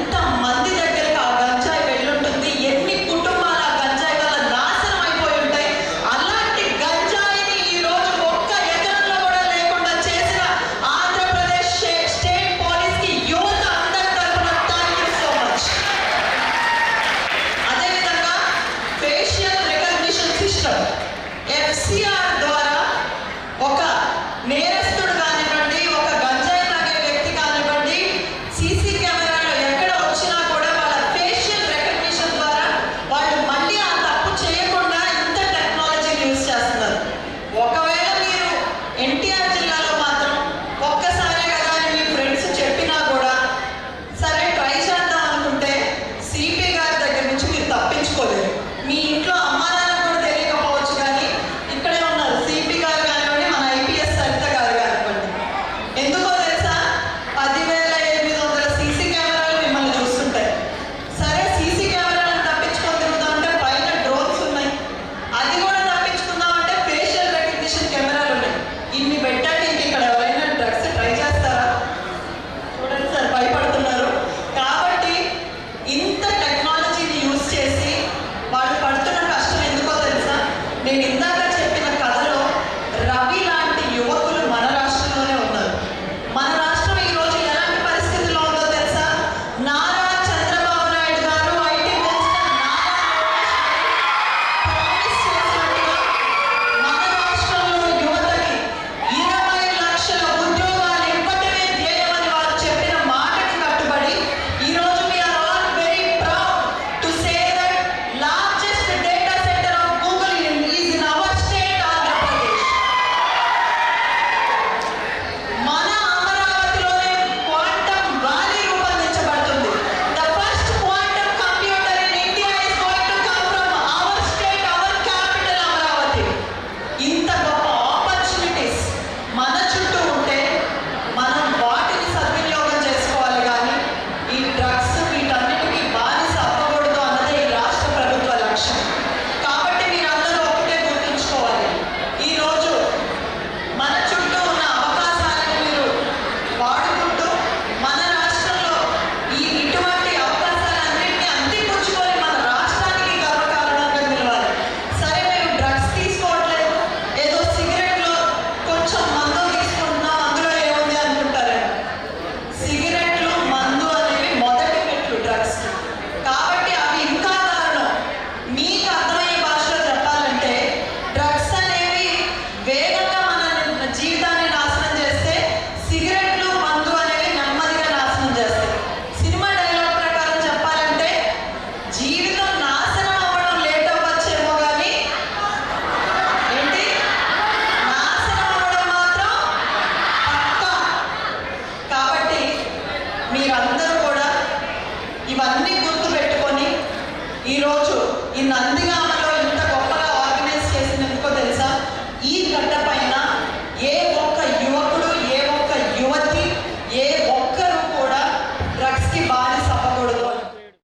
ఎంత మంది దగ్గరికి ఆ గంజాయి వెళ్ళుంటుంది, ఎన్ని కుటుంబాలు ఆ గంజాయి వల్ల నాశనం అయిపోయి ఉంటాయి. అలాంటి గంజాయిని ఈ రోజు ఒక్క ఎకరంలో కూడా లేకుండా చేసిన ఆంధ్రప్రదేశ్ స్టేట్ పోలీస్ కి యువత అందరి తరఫున థ్యాంక్ యూ సో మచ్. అదేవిధంగా ఫేషియల్ రికగ్నిషన్ సిస్టమ్ FCR ద్వారా ఒక నేరస్తుడు కానివ్వండి, ఒక గంజాయి తాగే వ్యక్తి కానివ్వండి, సీసీ కెమెరాలో ఎక్కడ వచ్చినా కూడా వాళ్ళ ఫేషియల్ రికగ్నిషన్ ద్వారా వాళ్ళు మళ్ళీ ఆ తప్పు చేయకుండా ఇంత టెక్నాలజీని యూజ్ చేస్తున్నారు. ఒకవేళ మీరు NTR జిల్లాలో మాత్రం ఒక్కసారే కదా అని మీ ఫ్రెండ్స్ చెప్పినా కూడా సరే ట్రై చేద్దాం అనుకుంటే సిపి గారి దగ్గర నుంచి మీరు తప్పించుకోలేరు. మీ ఇంట్లో అమ్మా నాన్న కూడా తెలియకపోవచ్చు, కానీ ఇక్కడే ఉన్నారు సిపి గారు కానివ్వండి, మన IPS సరిత గారు కానివ్వండి. ఎందుకో తెలుసా? 10,800 సీసీ కెమెరాలు మిమ్మల్ని చూస్తుంటాయి. సరే సీసీ కెమెరాలను తప్పించుకొని తిరుగుతామంటే పైన డ్రోన్స్ ఉన్నాయి, అది కూడా తప్పించుకుందామంటే ఫేషియల్ రికగ్నిషన్ కెమెరాలు ఉన్నాయి. ఇన్ని పెట్టాక ఇంక ఇక్కడ ఎవరైనా డ్రగ్స్ ట్రై చేస్తారా? చూడండి సార్, భయపడుతున్నారు. కాబట్టి ఇంత టెక్నాలజీని యూజ్ చేసి వాళ్ళు పడుతున్న కష్టం ఎందుకో తెలుసా? నేను ఇందాక చెప్పిన కథలో రవి లాంటి యువకులు మన రాష్ట్రంలోనే ఉన్నారు. మన రాష్ట్రం ఈరోజు ఎలాంటి పరిస్థితిలో ఉందో తెలుసా? నారా చంద్రబాబు నాయుడు గారు IT మినిస్టర్ ప్రామిస్ చేసినట్టుగా మన రాష్ట్రంలో యువతకి 20 లక్షల ఉద్యోగాలు ఇవ్వటమే ధ్యేయమని వారు చెప్పిన మాటకి కట్టుబడి ఈరోజు we are all very proud to say that largest data centre of Google is in our state Andhra Pradesh. మన అమరావతిలోనే క్వాంటమ్ వ్యాలీ రూపొందించబడుతుంది. The first quantum computer in India is going to come from our state, our capital Amaravati. ఇంత గొప్ప opportunities మన చుట్టూ ఉంటే మనం వాటిని సద్వినియోగం చేసుకోవాలి, కానీ ఈ డ్రగ్స్ వీటన్నిటికీ బానిస అవ్వకూడదు అన్నదే ఈ రాష్ట్ర ప్రభుత్వ లక్ష్యం. కాబట్టి మీరందరూ ఒకటే గుర్తుంచుకోవాలి, ఈరోజు మన చుట్టూ ఉన్న అవకాశాలను మీరు వాడుకుంటూ మన రాష్ట్రంలో ఇటువంటి అవకాశాలన్నింటినీ అందిపుచ్చుకొని మన రాష్ట్రానికి గర్వకారణంగా నిలవాలి. సరే మేము డ్రగ్స్ తీసుకోవట్లేదు, ఏదో సిగరెట్లో కొంచెం మందు తీసుకుంటున్నాం, అందులో ఏముంది అనుకుంటారేమో. సిగరెట్లు, మందు అనేవి మొదటి మెట్లు డ్రగ్స్. కాబట్టి అవి ఇంకా దారుణం. మీకు అర్థమయ్యే భాషలో చెప్పాలంటే డ్రగ్స్ అనేవి వేగంగా మన జీవితాన్ని నాశనం చేస్తే, సిగరెట్లు, మందు అనేవి నెమ్మదిగా నాశనం చేస్తాయి. సినిమా డైలాగ్ ప్రకారం చెప్పాలంటే జీవితం నాశనం అవ్వడం లేట్ అవ్వచ్చేమో, కానీ ఏంటి నాశనం అవ్వడం మాత్రం పక్కా. కాబట్టి మీరందరూ కూడా ఇవన్నీ గుర్తుపెట్టుకొని ఈరోజు ఈ నందిగా